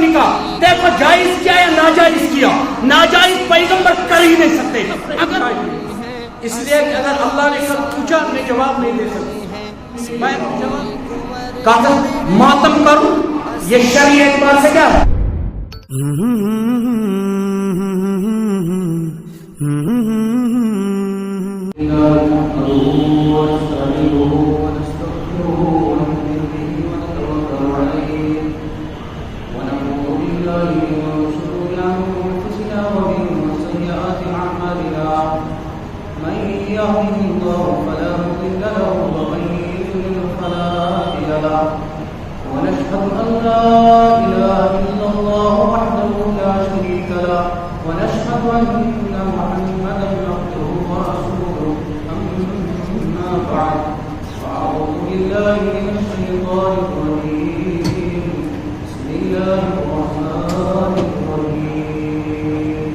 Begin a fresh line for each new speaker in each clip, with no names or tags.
نبی کا. دیکھو جائز کیا یا ناجائز کیا. ناجائز پیغمبر کر ہی نہیں سکتے. اگر اس لیے اگر اللہ نے کل پوچھا میں جواب نہیں دے سکتا. میں جواب کہا ماتم کروں یہ شرعی اعتبار سے کیا ہے.
ونشهد أن لا إله إلا الله وحده لا شريك له ونشهد أن محمدا عبده ورسوله أما بعد فأعوذ بالله من الشيطان الرجيم بسم الله الرحمن الرحيم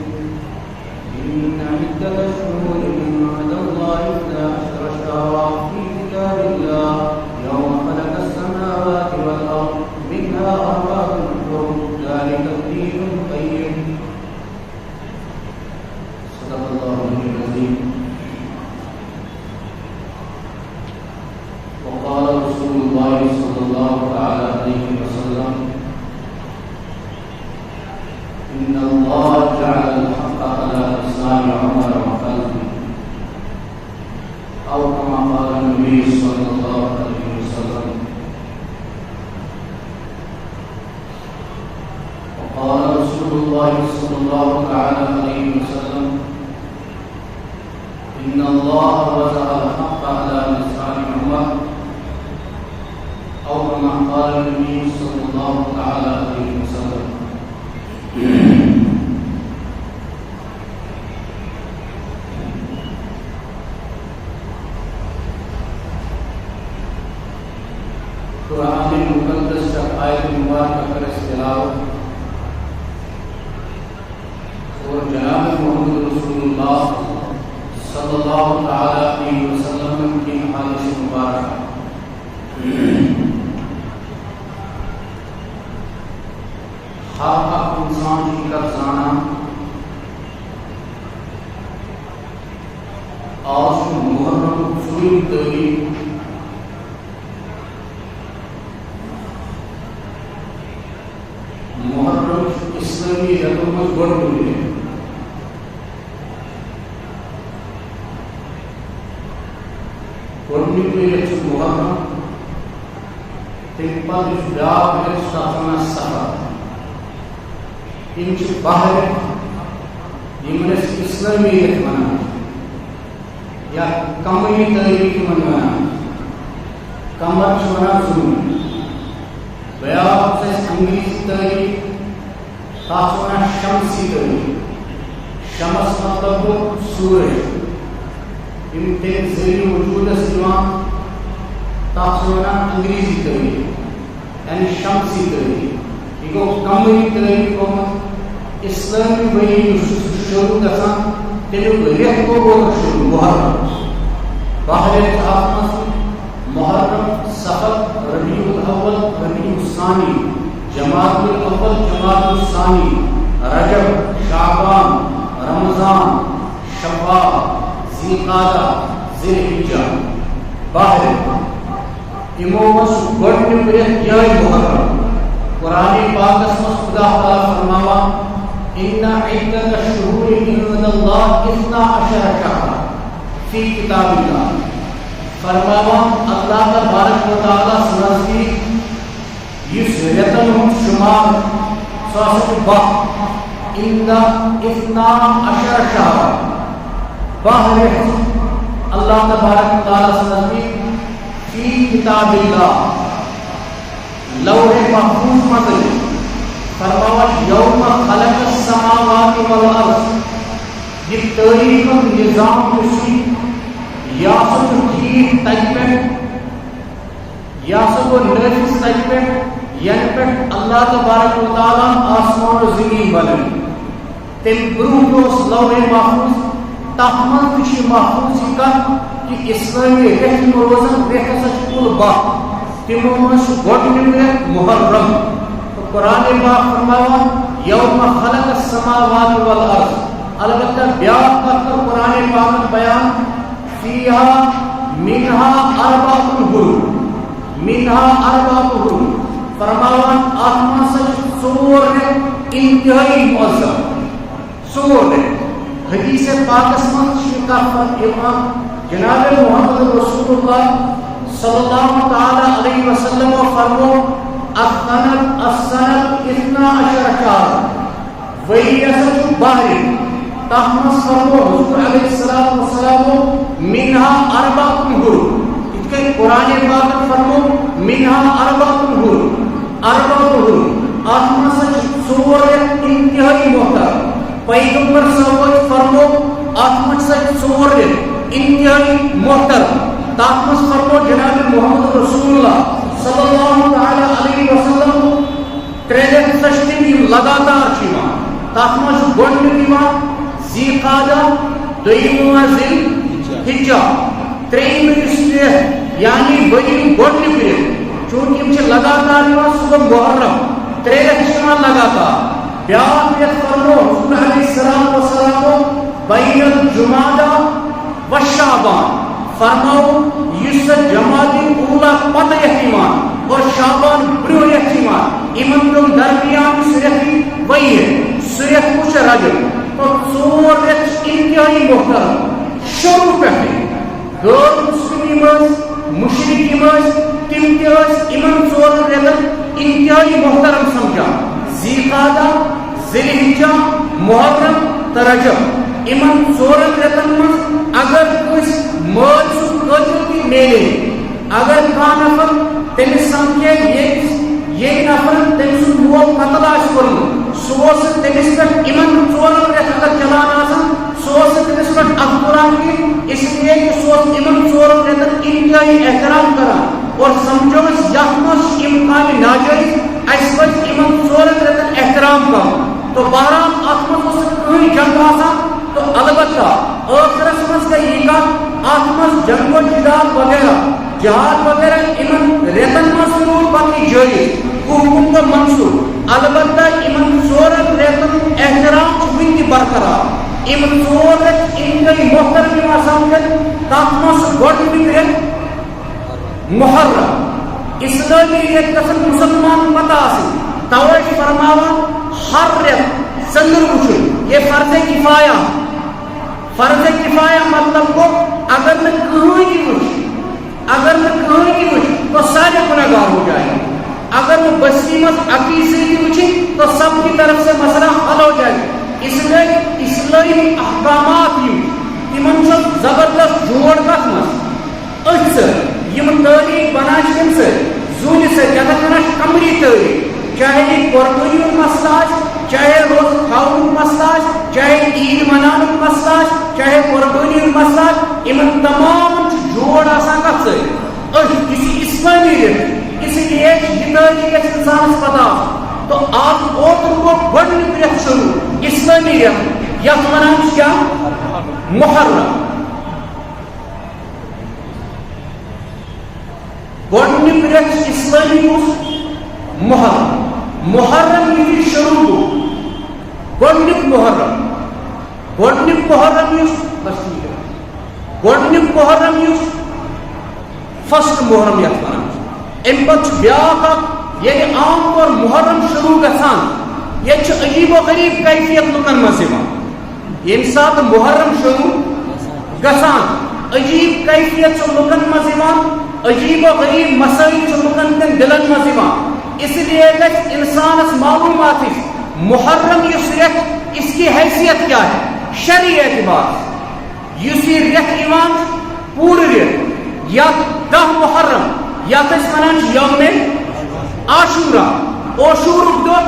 إن عدة الشهور عند الله 12 شهرا في كتاب الله يوم خلق السماوات والأرض منها أربعة حرم ذلك الدين القيم صدق الله العظيم. وقال رسول الله صلى الله عليه وسلم إن الله جعل الحق على لسان عمر وقلبه أو كما قال النبي صلى الله عليه وسلم. وقال رسول الله صلى الله عليه وسلم إن الله وضع الحق على لسان عمر أو كما قال النبي صلى الله عليه وسلم. قرآن مقدس کا آیت مبارکہ پر استلاوت اور جناب محمد رسول اللہ صلی اللہ علیہ وسلم کی حدیث مبارکہ ہر انسان کی کفزانہ اور محرم سوئی تحریک محرم اسلامی حکومت گڑھ ہوئی ہے. گڑھنی کو یہ محرم تم پر جاب ہے ساتھنا سفر انچ باہر یمنس اسلامی منا یا کمی تحریک منا کمر چھوڑا ضرور بیاب سے انگریزی تحریک تاثرہ شمسی تحریک. شمس مطلب سورج امتن ذریع وجود اسلام تاثرہ انگریزی تحریک یعنی شمسی تحریک. یہ کمی تحریک کو اسلامی بنی شروع کرنا تیلو ریت کو شروع محرم باہر آسمان محرم صفر ربیع الاول ربیع الثانی جمادی الاول جمادی الثانی رجب شعبان رمضان شوال ذی القعدہ ذی الحجہ باہر امامس گوڑنی پریت یای محرم. قرآن پاک اسمس خدا تعالی فرماوا ان عدت الشہور عند اللہ 12 شہرا فی کتاب اللہ. فرماوا اللہ تبارک و تعالی سنزدیک یہ ریتن شمار ساسد با عند 12 شہرا باہر اللہ تبارک و تعالی سنزدیک فی کتاب اللہ لوح محفوظ مدل. فرماوا یوم خلق السماوات والارض یہ تاریخ نظام کسی یا سب ٹھیک تج پہ یا سب نفس تج پہ یعنی پہ اللہ تبارک و تعالی آسمان و زمین بنے تم بروس لوح محفوظ تحمل کشی محفوظ کا کہ اسلامی رحم روزن رحم سچ کل با تمو مس گوڑ نمبر محرم قرآن پاک فرماوان یوم خلق السماوات والارض. البتہ بیاکھ کتھ قرآن پاک بیان فیہا منہا اربعۃ حرم منہا اربعۃ حرم. فرماوان آتما سچ ژور رٮ۪تھ انتہائی معظم ژور رٮ۪تھ. حدیث پاکس منٛز چھِ کتھ یِوان جناب محمد رسول اللہ صلی اللہ تعالی علیہ وسلم فرمو السنت 12 شہرا وہی ہسا باہر تتھ منٛز فرمو حضور علیہ الصلوۃ والسلام منہا اربعۃ حرم. یِتھ کٔنۍ قرآن پاک فرمو منہا اربعۃ حرم اربعۃ حرم. اتھ منٛز ہسا چھِ ژور رٮ۪تھ انتہائی محترم. پیغمبر صاحب فرمو اتھ منٛز ہسا چھِ ژور رٮ۪تھ انتہائی محترم. تتھ منٛز فرمو جناب محمد رسول اللہ صلی اللہ تعالی علیہ وسلم 3 رٮ۪تھ ہسا چھِ تِم یِم لگاتار چھِ یِوان. تتھ منٛز چھُ گۄڈنیُک یِوان ذی قعدہ, دوٚیِم یِوان ذی حجہ, ترٛیٚیِم یُس رٮ۪تھ یعنی ؤریُک گۄڈنیُک رٮ۪تھ چوٗنٛکہِ یِم چھِ لگاتار یِوان سُہ گوٚو محرم. 3 رٮ۪تھ چھِ یِوان لگاتار. بیٛاکھ رٮ۪تھ فرمو حضور علیہ الصلوۃ والسلام بین الجمادہ وشعبان. فرماو یُس سا جمادی اولا پتہٕ یتھ یِوان اور شعبان برٛونٛہہ یتھ یِوان یِمن دۄن درمیان یُس رٮ۪تھ ؤیہِ سُہ رٮ۪تھ کُس چھُ رجب. تو ژور رٮ۪تھ چھِ انتہائی محترم. شروع پٮ۪ٹھٕے غٲر مسلم یِم ٲسۍ مُشرِک یِم ٲسۍ تِم تہِ ٲسۍ یِمن ژورن رٮ۪تن انتہائی محترم سمجھان. ذی قعدہ, ذی الحجہ, محرم تہٕ رجب. یِمن ژورن رٮ۪تن منٛز اگر کٲنٛسہِ مٲلۍ سُنٛد قٲتِل تہِ میلے, اگر کانٛہہ نفر تٔمِس سمکھے ییٚمہِ نفرن تٔمۍ سُنٛد مول قتل آسہِ کوٚرمُت سُہ اوس تٔمِس پٮ۪ٹھ یِمن ژورن رٮ۪تھ اگر چلان آسان سُہ اوس تٔمِس پٮ۪ٹھ اکھ قرآن کینٛہہ اس لیے کہِ سُہ اوس یِمن ژورن رٮ۪تن انتہائی احترام کران اور سمجھو أسۍ یتھ منٛز چھِ یِم کامہِ ناجٲیز اَسہِ پزِ یِمن ژورن رٮ۪تن احترام کرُن. تو بہرحال اتھ منٛز اوس نہٕ کٕہٕنۍ جنگ آسان. تو البتہ ٲخرس منٛز گٔے یہِ کتھ اتھ منٛز جنگ و جدال وغیرہ جہاد وغیرہ یِمن رٮ۪تن منٛز روٗد پتہٕ یہِ جٲری حکم گوٚو منسوٗخ. البتہ یِمن ژورن رٮ۪تن احترام چھُ وُنہِ تہِ برقرار. یِم ژور رٮ۪تھ انتہائی محترم یِوان سمجھنہٕ. تتھ منٛز چھُ گۄڈنیُک رٮ۪تھ محرم. اسلٲمی رٮ۪تھ گژھن مُسلمانن پتہ آسٕنۍ. توے چھُ فرماوان ہر رٮ۪تھ ژٔنٛدٕر وٕچھُن یہِ فرض کفایہ. فرض کفایہ مطلب گوٚو اگر نہٕ کٕہٕنۍ تہِ وٕچھ اگر نہٕ کٕہٕنۍ تہِ وٕچھ تو سارے گُنہگار ہو جائیں. اگر نہٕ بستی منٛز اَکی سۭتی وٕچھِنۍ تو سب کی طرف سے مسئلہ حل ہو جائے. اس لیے اسلٲمی احکامات یِم تِمن چھُ زبردست جوڑ کتھ منٛز أتھۍ سۭتۍ. یِم تٲریٖخ بنان چھِ کَمہِ سۭتۍ زوٗنہِ سۭتۍ یتھ وَنان چھِ قمری تٲریٖخ. چاہے یہِ قۄربٲنی ہُنٛد مسلہٕ آسہِ, چاہے روزٕ تھاونُک مسلہٕ آسہِ, چاہے عیٖد مناونُک مسلہٕ آسہِ, چاہے قۄربٲنی ہُنٛد مسلہٕ آسہِ, یِمن تمام چھُ جوڑ آسان کتھ سۭتۍ أتھۍ. یہِ چھُ اسلٲمی رٮ۪تھ اس لیے یہِ تٲریٖخ گژھِ انسانس پتہ آسُن. تو اتھ اوترٕ گوٚو گۄڈنیُک رٮ۪تھ شروٗع اسلٲمی رٮ۪تھ یتھ ونان چھِ کیٛاہ محرم. گۄڈنیُک رٮ۪تھ چھُ اسلٲمی کُس محرم. محرم یُتھُے شروٗع گوٚو گۄڈنیُک محرم یُس گۄڈنیُک محرم یُس فسٹ محرم یتھ ونان چھِ. امہِ پتہٕ چھُ بیٛاکھ اکھ ییٚلہِ عام طور محرم شروٗع گژھان ییٚتہِ چھُ عجیٖب و غریٖب کیفیت لُکن منٛز یِوان. ییٚمہِ ساتہٕ محرم شروٗع گژھان عجیٖب کیفیت چھُ لُکن منٛز یِوان, عجیٖب و غریٖب مسٲیل چھُ لُکن ہٕنٛدٮ۪ن دِلن منٛز یِوان. اس لیے گژھِ انسانس معلوم آسٕنۍ محرم یُس رٮ۪تھ اس کی حیثیت کیٛاہ ہے شرعی اعتبار. یُس یہِ رٮ۪تھ یِوان چھُ پوٗرٕ رٮ۪تھ یتھ 10 محرم یتھ أسۍ ونان چھِ یومِ عاشورہ عاشورُک دۄہ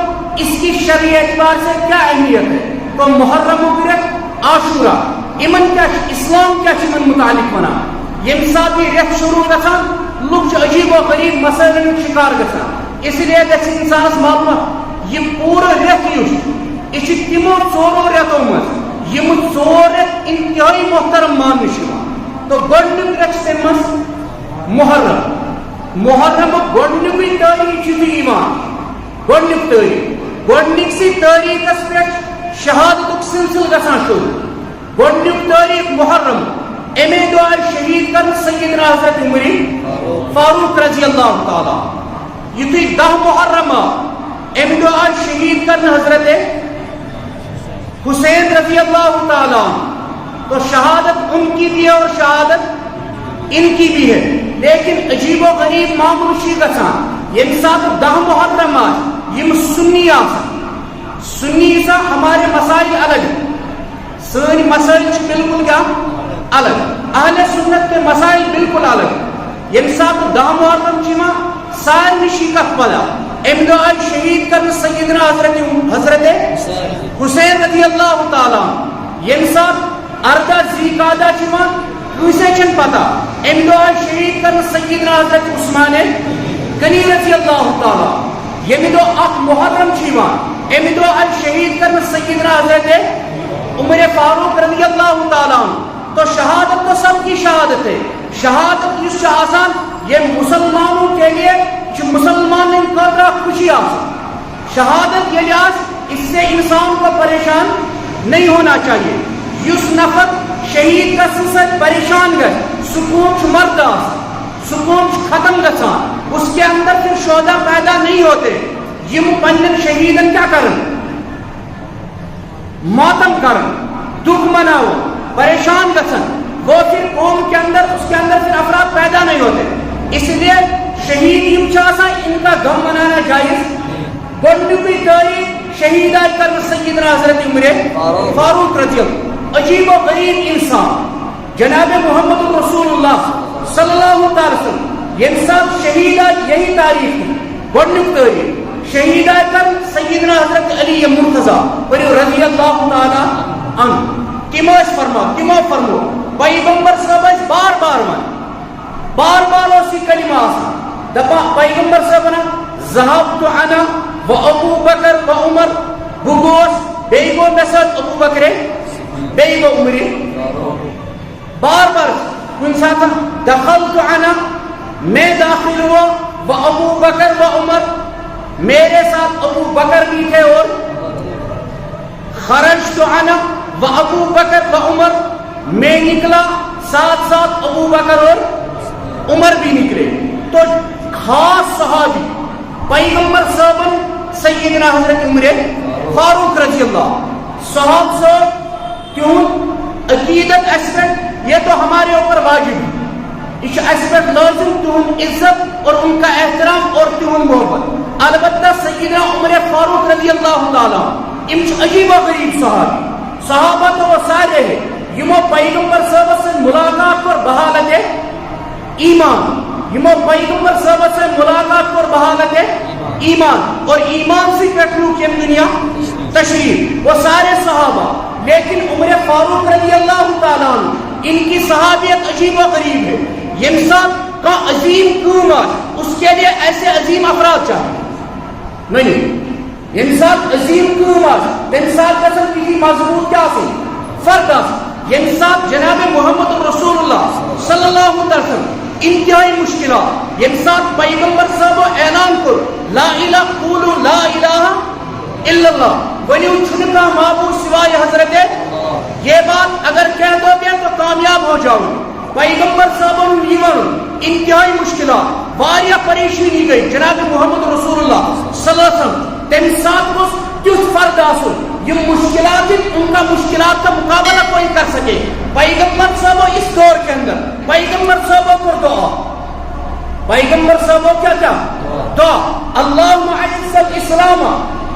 اس کی شرعی اعتبار سے کیا اہمیت ہے. تو محرمُک رٮ۪تھ عاشورہ یِمن کیٛاہ چھُ اسلام کیٛاہ چھُ یِمن مُتعلق ونان. ییٚمہِ ساتہٕ یہِ رٮ۪تھ شروٗع گژھان لُکھ چھِ عجیٖب و غریٖب مسٲیلن ہُنٛد شِکار گژھان. اس لیے گژھِ انسانس معلومات یہِ پوٗرٕ رٮ۪تھ یُس یہِ چھُ تِمو ژورو رٮ۪تو منٛز یِم ژور رٮ۪تھ انتہٲئی محترم ماننہٕ چھِ یِوان. تو گۄڈنیُک رٮ۪تھ چھُ تَمہِ منٛز محرم. محرمُک گۄڈنیُکُے تٲریٖخ چھُ یِوان گۄڈنیُک تٲریٖخ گۄڈنِکسٕے تٲریٖخس پٮ۪ٹھ شہادتُک سلسلہٕ گژھان شروع گۄڈنیُک تٲریٖخ محرم اَمے دۄہ آیہِ شہیٖد کرنہٕ سیدنا حضرت عمر فاروق رضی اللہ تعالیٰ یُتھُے 10 محرم آو اَمہِ دۄہ آیہِ شہیٖد کرنہٕ حضرت حسین رضی اللہ تعالیٰ تو شہادت ان کی بھی ہے اور شہادت ان کی بھی ہے لیکن عجیب و غریب معاملہ چھ گژھان ییٚمہِ ساتہٕ 10 محرم آسہِ یم سنی آسان سنی سا ہمارے مسائل الگ سن مسائل بالکل کیا الگ اہل سنت کے مسائل بالکل الگ یم ساتھ 10 محرم چیما سارے شکت پدا ام دو آج شہید کرن سیدنا حضرت حسین رضی اللہ تعالی یم ساتھ اردہ ذیقعدہ چیما کسے چن پتا ام دو آج شہید کرن سیدنا حضرت عثمان غنی رضی اللہ تعالی یم دو اک محرم چیما ام دو آج شہید کرن سیدنا حضرت عمر فاروق رضی اللہ تعالیٰ تو شہادت تو سب کی شہادت ہے شہادت اس سے آسان یہ مسلمانوں کے لیے جو مسلمان قدرہ خوشی آسان شہادت یہ لحاظ اس سے انسان کو پریشان نہیں ہونا چاہیے اس نفر شہید کا سلسلہ پریشان گئے سکون مرد آسان سکون ختم گسان اس کے اندر پھر شہداء پیدا نہیں ہوتے یہ پنن شہیدن کیا کرن ماتم کرن دکھ مناؤ پریشان گسن وہ پھر قوم کے اندر اس کے اندر پھر افراد پیدا نہیں ہوتے اس لیے شہید ان کا غم منانا جائز گۄڈنیُکُے تٲریٖخ شہید آئی کرن سیدنا حضرت عمر فاروق رضی اللہ عجیب و غریب انسان جناب محمد رسول اللہ صلی اللہ علیہ وسلم یہ سب شہید آئی یہی تاریخ گۄڈنیُک تٲریخ شہید آئی کرن سیدنا حضرت علی مرتضیٰ رضی اللہ تعالی عنہ تمو فرمو پیغمبر صاحب بار بار اسی کلمہ آسان دپا پیغمبر صاحب ذهبت انا و ابو بکر و عمر بگوس بیگو مسد ابو بکر بیگو عمر بار کن ساتھ دخلت انا میں داخل ہوا و ابو بکر و عمر میرے ساتھ ابو بکر بھی تھے اور خرجت انا و ابو بکر و عمر میں نکلا ساتھ ابو بکر اور عمر بھی نکلے تو خاص صحابی پیغمبر صاحب سیدنا حضرت عمر فاروق رضی اللہ صحاب صاحب کیوں عقیدت اسپیکٹ یہ تو ہمارے اوپر واجب ہے اس اسپیکٹ لازم تہن عزت اور ان کا احترام اور تہن محبت البتہ سیدنا عمر فاروق رضی اللہ تعالیٰ ام عجیب و غریب صحابہ تو وہ سارے ہیں یمو پیغمبر صاحب سے ملاقات پر بحالت ایمان یمو پیغمبر صاحب سے ملاقات پر بحالت ایمان اور ایمان سے کٹلو کی دنیا تشریف وہ سارے صحابہ لیکن عمر فاروق رضی اللہ تعالیٰ عنہ ان کی صحابیت عجیب و غریب ہے یہ انسان کا عظیم قومت اس کے لیے ایسے عظیم افراد چاہیے نہیں انسان عظیم قومت انسان قسم کسی مضبوط کیا سے فرد یہ انسان جناب محمد رسول اللہ صلی اللہ علیہ وسلم انتہائی مشکلات یہ انسان پیغمبر صاحب اعلان کر لا الہ قولوا لا الہ الا اللہ ونیو چھنکا معبود سوائے حضرت یہ بات اگر کہہ دو گے تو کامیاب ہو جاؤ پیغمبر صاحب لیون انتہائی مشکلات واریہ پریشانی گئی جناب محمد رسول اللہ صلی اللہ علیہ وسلم تم ساتھ کو کس فرد آسو یہ مشکلات ان کا مشکلات کا مقابلہ کوئی کر سکے پیغمبر صاحب اس دور کے اندر پیغمبر صاحب کو دعا پیغمبر صاحب کیا دعا اللہم اعز الاسلام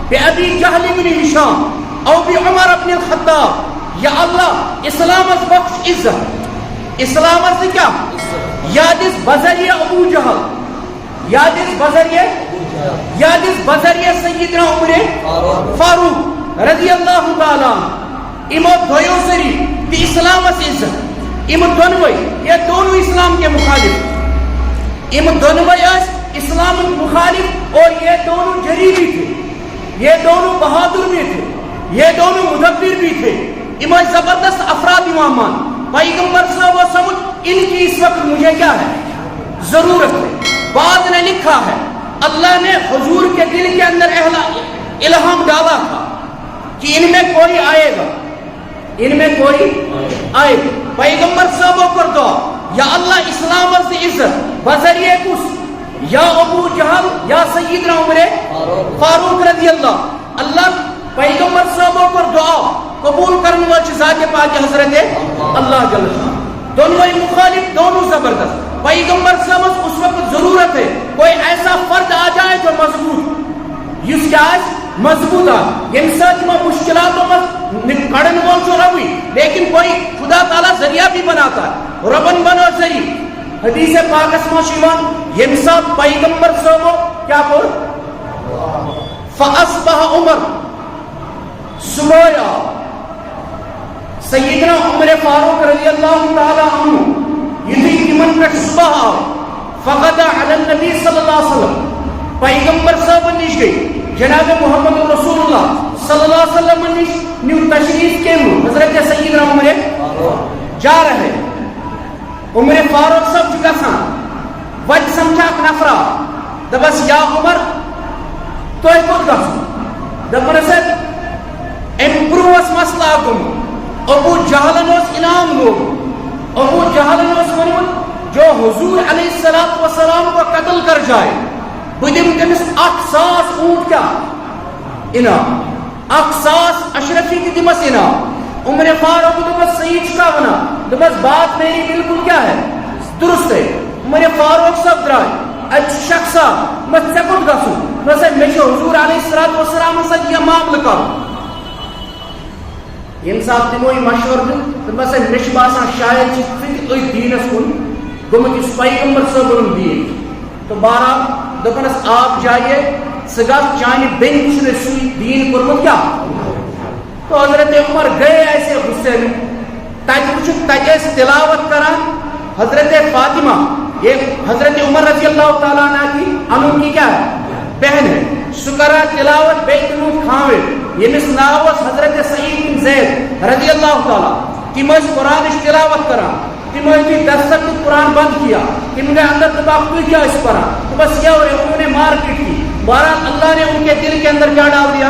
بأبی جہل بن ہشام او بعمر بن الخطاب یا اللہ اسلام از بخش عزت اسلام از کیا یادس بذریعہ ابو جہل یادس بذریعہ سیدنا عمر فاروق رضی اللہ تعالیٰ امو دویو سری بھی اسلام از عزت ام دونوئی یہ دونوں اسلام کے مخالف ام دونوئی اسلام مخالف اور یہ دونوں جری بھی تھے یہ دونوں بہادر بھی تھے یہ دونوں مدبر بھی تھے ام زبردست افراد امامان پیغمبر صاحب و سمجھ ان کی اس وقت مجھے کیا ہے ضرورت ہے بعد نے لکھا ہے
اللہ نے حضور کے دل کے اندر الہام ڈالا تھا کہ ان میں کوئی آئے گا، ان میں کوئی آئے گا. پیغمبر صاحبوں پر دعا یا اللہ اسلام سے عزت بذریعہ کس یا ابو جہل یا سیدنا عمر فاروق رضی اللہ پیغمبر صاحبوں پر دعا قبول کرنے والی ذات پاک حضرت اللہ جل شان. دونوں مخالف، دونوں زبردست. پیغمبر صاحب اس وقت ضرورت ہے کوئی ایسا فرد آ جائے جو مضبوط، اس کیا مضبوط آ یم ساتھ مشکلاتوں میں کڑن وول جو روی، لیکن کوئی خدا تعالیٰ ذریعہ بھی بناتا ہے، ربن بنو ذریعہ. حدیث پاک اسما شیوان یم ساتھ پیغمبر صاحب کیا کر فاصبح عمر صبح سیدنا عمر فاروق رضی اللہ تعالی عنہ یہ من پر صبح فغدا علی النبی صلی اللہ علیہ وسلم پیغمبر صاحب نش گئی جناب محمد رسول اللہ صلی اللہ علیہ وسلم نش نیو تشریف کے حضرت سیدنا عمر جا رہے. عمر فاروق صاحب چکا سان وجہ سمجھاک نفرا دبس یا عمر تو کوت گژھو دپن سے امپرووس مسئلہ کم. ابو جہلن اس انعام لوگ، ابو جہلن اس ونمت جو حضور علیہ السلام کو قتل کر جائے بہ دم تمس 1,000 اونٹ کیا انعام، 1,000 اشرفی کی دمس انعام. عمر فاروق دمس صحیح چکا بنا دمس بات میری بالکل کیا ہے درست ہے. عمر فاروق صاحب درائے اچھ شخصا مت سکت گسو بس میں حضور علیہ السلام سے یہ معاملہ کرو. یم سات تموئی مشور دن تو بس مش باسان شاید چیز دینس کن گمت اس پیغمبر صاحب دین تو بارہ دپنس آپ جائیے سگا چانی بین کچھ نے سوئی دین کرمت کیا. تو حضرت عمر گئے ایسے غصے میں تجیس تلاوت کران حضرت فاطمہ یہ حضرت عمر رضی اللہ تعالیٰ عنہ کی انہوں کی کیا ہے بہن ہے. سکرہ تلاوت بیت نوت کھاوے یمس ناوس حضرت سعید بن زید رضی اللہ تعالیٰ تم قرآن تلاوت کران تم دستک قرآن بند کیا تم کے اندر تباہ کیا اس پر تو بس کیا ہوئے انہوں نے مار پیٹ کی. بہرحال اللہ نے ان کے دل کے اندر کیا ڈال دیا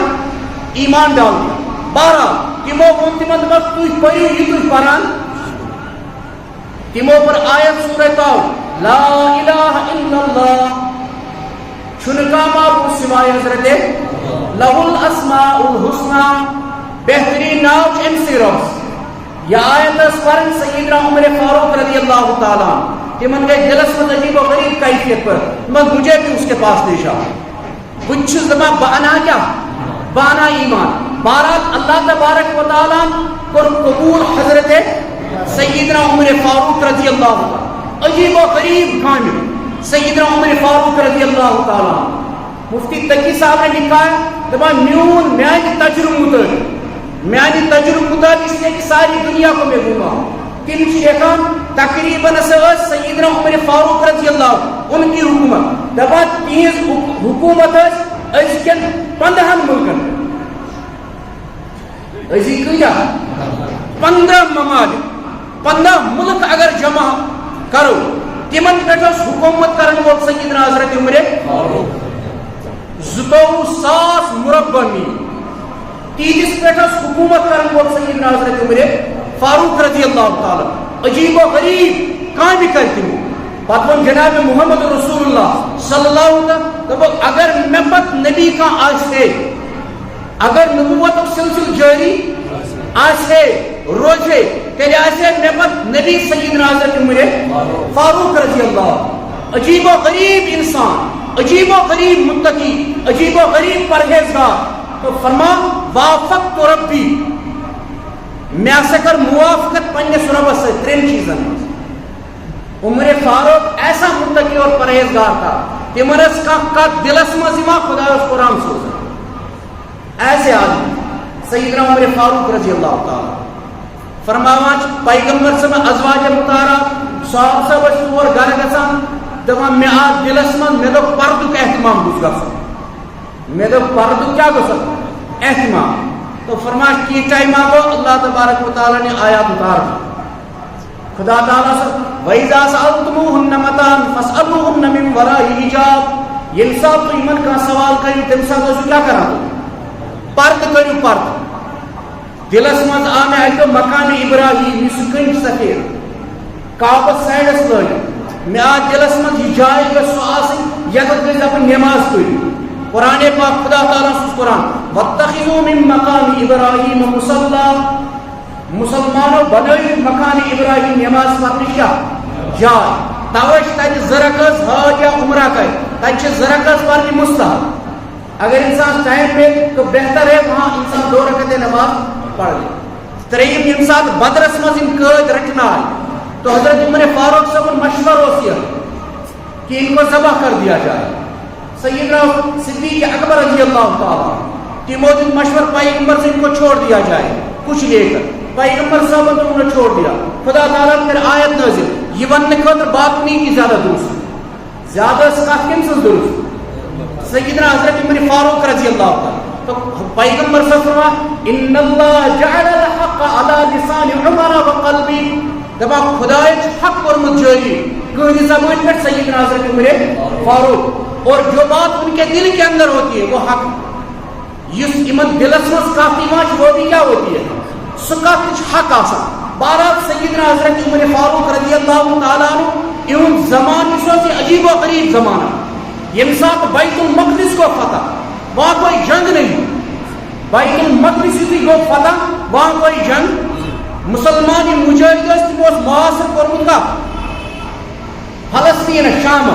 ایمان ڈال دیا. بہرحال تمو تمن وقت تو پڑھی یہ تو قرآن تمو پر آیت سورہ تاؤ لا الہ الا اللہ چھنکا معبود سوائے حضرت لہ الاسماء الحسنى بہترین ناو ام سے روز. یہ آیت اس پر سیدنا عمر فاروق رضی اللہ تعالیٰ تمن گئے دلس میں عجیب و غریب کیفیت پر مجھے بھی اس کے پاس لے جا کچھ زمان بانا کیا بانا ایمان. بہرحال اللہ تبارک و تعالیٰ کو قبول حضرت سیدنا عمر فاروق رضی اللہ تعالیٰ عجیب و غریب کامل سیدنا عمر فاروق رضی اللہ تعالیٰ. مفتی تقی صاحب نے لکھا ہے دپان میون میانی تجربہ مطابق اس لیے کہ ساری دنیا کو میں گھوما تم دیکھان تقریباً سیدنا عمر فاروق رضی اللہ ان کی حکومت دپان تیز حکومت ازکن 15 ملکن ازی کیا 15 ممالک 15 ملک اگر جمع کرو تمن پہ حکومت کرنے وول سیدنا حضرت عمر 2,000 مربع میل تیس پہ حکومت کرنے وول سیدنا حضرت عمر فاروق رضی اللہ تعالی. عجیب و غریب کام کرتی ہوں پتہ جناب محمد رسول اللہ صلی اللہ علیہ وسلم اگر میں پت نبی کا آسے اگر نبوت سلسل جاری آسے روزے تیرے آسے میں پت نبی سیدنا حضرت عمر فاروق رضی اللہ. عجیب و غریب انسان، عجیب و غریب متقی، عجیب و غریب پرہیزگار. تو فرما وافقت ربی میں سے کر موافقت پنس ربس سے 3 چیزن. عمر فاروق ایسا متقی اور پرہیزگار تھا کہ مرس کا دلس مزیمہ خدا اس قرآن سوزا. ایسے آدمی سیدنا عمر فاروق رضی اللہ تعالی فرماواچ پیغمبر سے ازواج مطارہ صاحب سے بچ اور گھر گسان دمان میں آج دلس من میں دو پردو کا احتمام بس گسان میں دو پردو کیا گسان احتمام. تو فرماش کی ٹائم آگو اللہ تبارک و تعالی نے آیات اتار دی. خدا تعالیٰ سے وَإِذَا سَأَلْتُمُوهُنَّ مَتَاعًا فَاسْأَلُوهُنَّ مِنْ وَرَاءِ حِجَابٍ
یم سات تو یمن کا سوال کرو تم سات کیا کرا پرد کرو پرد دلس مز آ میں اکو مکان ابراہیم اس کنج سفید کعبہ سائڈس لگ میں آ دلس مز یہ جائے گا سو آسن یدت گز اپن نماز کوئی قرآن پاک خدا تعالیٰ سوز قرآن وَاتَّخِذُوا مِن مَقَامِ إِبْرَاهِيمَ مُصَلَّى مسلمانوں بنائی مکان ابراہیم نماز پڑھنے کیا جائے توش تج زرکس حج یا عمرہ کر تج زرکس پڑھنے مستحب اگر انسان ٹائم پہ تو بہتر ہے وہاں انسان 2 رکعتیں نماز پڑھ لے تریم یم سات بدرس مز ان قید رکھنا ہے تو حضرت عمر فاروق صاحب مشورہ ہوتی کہ ان کو ذبح کر دیا جائے سیدنا صدیق اکبر رضی اللہ تعالیٰ تیمو دن مشور پیغمبر سے ان کو چھوڑ دیا جائے کچھ لے کر پیغمبر صاحب نے انہیں چھوڑ دیا خدا تعالیٰ پھر آیت نازل یہ ون خاطر بات نہیں کی زیادہ درست زیادہ اس کا کم سے درست سیدنا حضرت عمر فاروق رضی اللہ تعالیٰ تو پیغمبر صلی اللہ علیہ وسلم ان اللہ جعل الحق على لسان عمر وقلبی دبا خدای حق اور مجھوری کہ زبان پر سیدنا حضرت عمر فاروق اور جو بات ان کے دل کے اندر ہوتی ہے وہ حق اس امن دلس مز کافی ماش وہ بھی کیا ہوتی ہے سکا کچھ حق آسا بارہ سیدنا حضرت عمر فاروق رضی اللہ تعالیٰ عنہ ان زمان سے عجیب و غریب زمانہ یم ساتھ بیت المقدس کو فتح وہاں کوئی جنگ نہیں بیت المقدس کی کو فتح وہاں کوئی جنگ مسلمان مجاہد محاصر کرمت کا فلسطین شام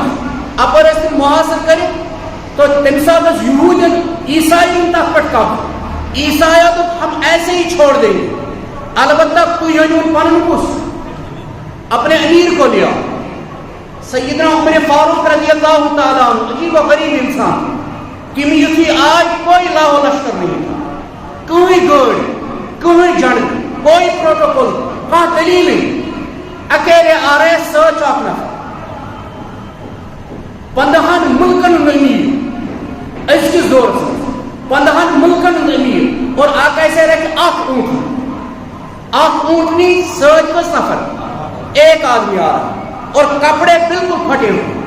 اپر اس محاصر کرے تو تم ساتھ یہودین عیسائی تک پٹ کا عیسائی تو ہم ایسے ہی چھوڑ دیں گے البتہ کوئی پن کس اپنے امیر کو لیا سیدنا عمر فاروق رضی اللہ تعالیٰ عنہ عجیب و غریب انسان کہ میں آج کوئی لاہ و لشکر نہیں تھا کوئی گوڑ کوئی جنگ کوئی پروٹوکول کہاں دلیل نہیں اکیلے آ رہے سرچ آف نفر 15 ملکن امیر اس کی زور سے 15 ملکن امیر اور آ کیسے رہے کہ آنکھ اونٹنی سرچ کا سفر ایک آدمی آ رہا اور کپڑے بالکل پھٹے ہوئے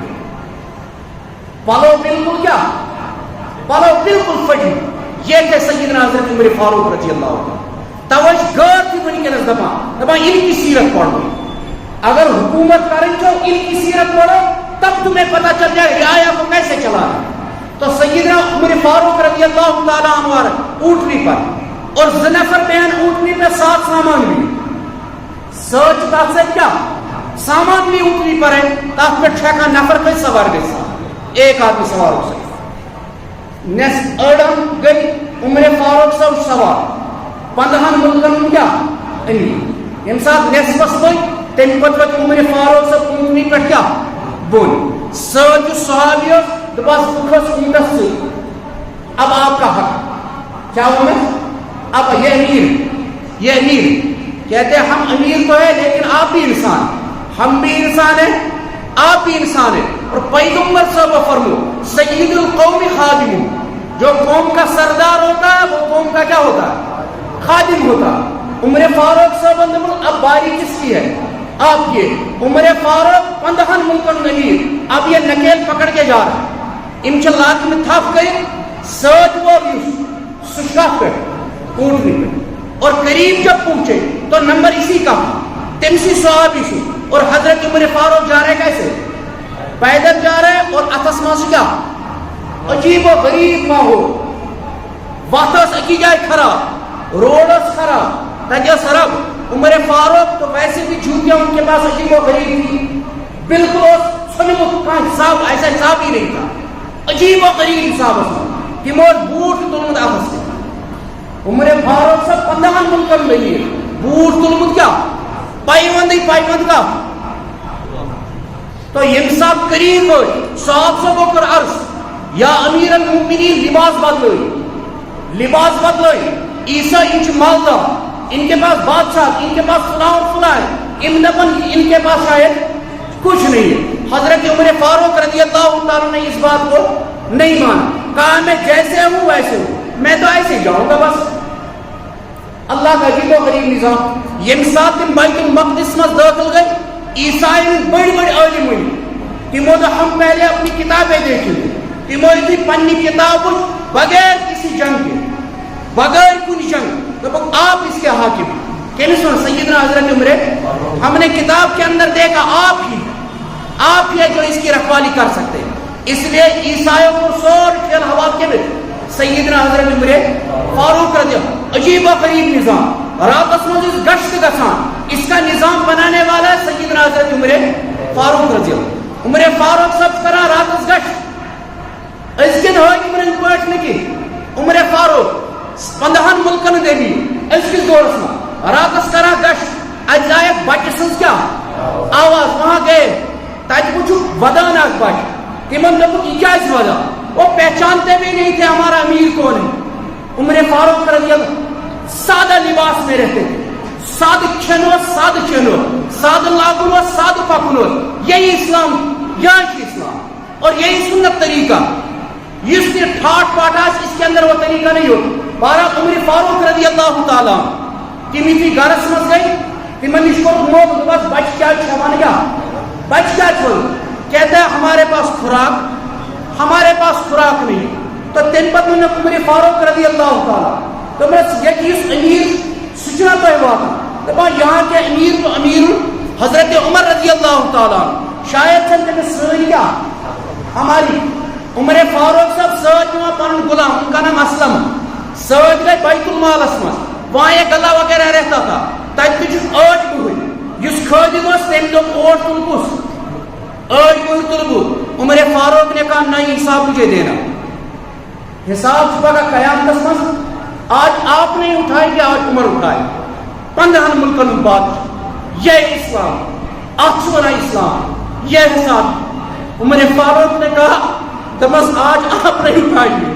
پلو بالکل کیا پلو بالکل پھٹے یہ کہ سیدنا حضرت عمر فاروق رضی اللہ عنہ توش گھر تھی بنی کے نزدما ان کی سیرت پڑھو اگر حکومت کریں جو ان کی سیرت پڑھو تب تمہیں پتا چل جائے رعایا کو کیسے چلا ہے تو سیدنا عمر فاروق رضی اللہ تعالیٰ عنہ اونٹنی پر اور زنفر بہن اونٹنی پہ 7 سامان بھی سرچ تاک سے کیا سامان بھی اونٹنی پر ہے تاک پہ ٹھیکا نفر پہ سوار گئی ایک آدمی سوار ہو سکتا نیس اڑم گئی عمر فاروق صاحب سوار 15 ملکن کیا امیر انسان نیس بس گئی تین پتوت عمر فاروق صاحب اونٹنی پر کیا بول سرچ صحابی دباس بکھس اونٹس سے اب آپ کا حق کیا ہونا اب یہ امیر کہتے ہیں ہم امیر تو ہے لیکن آپ بھی انسان ہم بھی انسان ہیں آپ بھی انسان ہیں اور پیغمبر صاحب فرمو سید القوم خادم جو قوم کا سردار ہوتا ہے وہ قوم کا کیا ہوتا ہے خادم ہوتا ہے عمر فاروق صاحب اب باری کس کی ہے آپ کی عمر فاروق 15 ملکن امیر اب یہ نکیل پکڑ کے جا رہا ہے انشاءاللہ میں تھاپ گئی سرچ وہ سشاف پہ اونٹنی پہ اور قریب جب پہنچے تو نمبر اسی کا تمسی صحابی سے اور حضرت عمر فاروق جا رہے کیسے پیدل جا رہے اور اتسما سے کیا عجیب و غریب ماحول واتس اکی جائے خراب روڈس خراب تجا سرب عمر فاروق تو ویسے بھی جھوٹیاں ان کے پاس عجیب و غریب تھی بالکل صاحب ایسا صاحب ہی نہیں تھا عجیب و غریب صاحب تیمور بوٹ تلمد آفس سے عمر فاروق صاحب 15 ملکن میں لیے بوٹ تلمد کیا پائیوند کا تو یہ صاحب قریب ہوئی صاحب سے وہ کر عرض یا امیر المؤمنین لباس بدلوئی عیسیٰ انچ مالدہ ان کے پاس بادشاہ ان کے پاس فلاں اور فلاں ہے ان کے پاس شاید کچھ نہیں ہے حضرت عمر فاروق رضی اللہ تعالیٰ نے اس بات کو نہیں مانا کہا میں جیسے ہوں ویسے ہوں میں تو ایسے ہی جاؤں گا بس اللہ کا عجیب و غریب نظام یم سات دن بیت المقدس میں داخل گئی عیسائی میں بڑی عالم ہوئی کہ ہم پہلے اپنی کتابیں دیکھیں
تمو یتھی پنی کتاب بغیر کسی جنگ کے، بغیر کوئی جنگ، تو آپ اس کے حاکم ہیں. کیسے سن سیدنا حضرت عمر، ہم نے کتاب کے اندر دیکھا آپ ہی ہے جو اس کی رکھوالی کر سکتے ہیں. اس لیے عیسائیوں کو سور کھیل ہوا کے میں سیدنا حضرت عمر فاروق رضی اللہ، عجیب و غریب نظام، رات مجھ گشت گسان، اس کا نظام بنانے والا ہے سیدنا حضرت عمر فاروق رضی اللہ. عمر فاروق سب کرا رات گشت اس کے دھوئی عمر پاٹ نے کی. عمر فاروق 15 ملکن دے بھی اس کی دور سے راتس کرا گشت، اجزائے بچ سنس کیا آواز وہاں گئے تاج پوچھو ودان آگ بچ، تمن لوگوں کی کیا اس وجہ، وہ پہچانتے بھی نہیں تھے ہمارا امیر کون ہے. عمر فاروق رضی اللہ سادہ لباس میں رہتے تھے، سادہ کھینو، سادہ چینو، سادہ لاگنو، سادہ پکنو. یہی اسلام، یہی اسلام اور یہی سنت طریقہ. اس نے ٹھاٹ پاٹاس اس کے اندر وہ طریقہ نہیں ہو. بارہ عمر فاروق رضی اللہ تعالیٰ تمی تھی گھرس مز گئی، تمن نش کو موت بس بچ کیا چھوان کیا بچ کیا چھوڑ، کہتا ہے ہمارے پاس خوراک نہیں. تو تین پت میں عمر فاروق رضی اللہ تعالیٰ تو میں یہ امیر سچنا تو ہوا تھا یہاں کے امیر تو امیر حضرت عمر رضی اللہ تعالیٰ شاید سے سن کیا ہماری عمر فاروق صاحب سچ میں پن غلام، ان کا نام اسلم، سچ گئے بیت المال اسمس، وہاں یہ گلا وغیرہ رہتا تھا. تب آج بہت اس خادم تم دن اوٹ تل کس آج بہت تلبو. عمر فاروق نے کہا نہیں، حساب مجھے دینا، حساب پگہ قیامت مز آج آپ نہیں اٹھائے کہ آج عمر اٹھائے. 15 ملکن بات یہ اسلام، اچھونا اسلام، یہ حساب. عمر فاروق نے کہا دمس آج آپ نہیں اٹھائیے،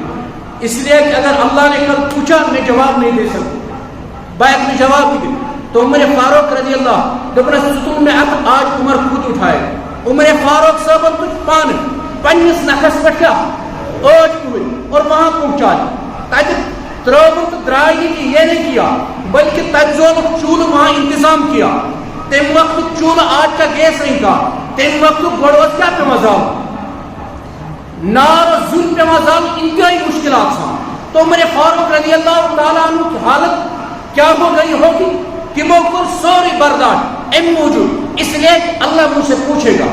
اس لیے کہ اگر اللہ نے کل پوچھا میں جواب نہیں دے سکتا، بیعت میں جواب بھی دے. تو عمر فاروق رضی اللہ دبنا ستون میں اب آج عمر خود اٹھائے. عمر فاروق صاحب کچھ پان پنس نفس پر کیا آج ہوئے اور وہاں پہنچائے. تاکہ تروبت درائی کی یہ نہیں کیا بلکہ تجزول چول وہاں انتظام کیا. تم وقت چول آج کا گیس نہیں تھا، تم وقت گڑوت کیا پہ مزاو نار ظلم پہ مزاو انتہائی مشکلات تھا. تو عمر فاروق رضی اللہ تعالیٰ عنہ کی حالت کیا ہو گئی ہوگی کہ وہ کو سوری برداشت ام موجود. اس لیے اللہ مجھ سے پوچھے گا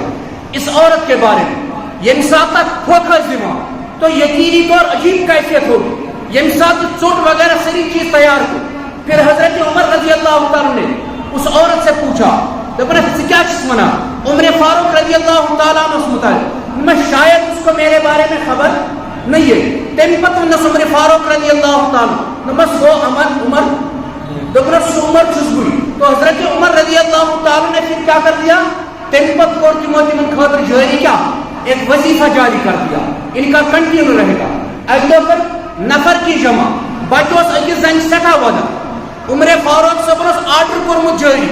اس عورت کے بارے میں، یہ ساتھ کھوکھا ذمہ تو یقینی طور عجیب کیفیت ہوگی. یہ ساتھ چوٹ وغیرہ ساری چیز تیار کی. پھر حضرت عمر رضی اللہ تعالیٰ نے اس عورت سے پوچھا کیا چیز منا. عمر فاروق رضی اللہ تعالیٰ عنہ اس مطابق میں شاید اس کو میرے بارے میں خبر نہیں ہے. تم پتہ نہ عمر فاروق رضی اللہ تعالیٰ بس وہ عمر عمر چھسبوئی. تو حضرت عمر رضی اللہ تعالیٰ نے پھر کیا کر دیا، تم پت کو تمن خاطر جاری کیا ایک وظیفہ جاری کر دیا، ان کا کنٹینیو رہے گا. اگلے پر نفر کی جمع بچوس اکس زن سٹھا ودا. عمر فاروق صاحب آرڈر کورمت جاری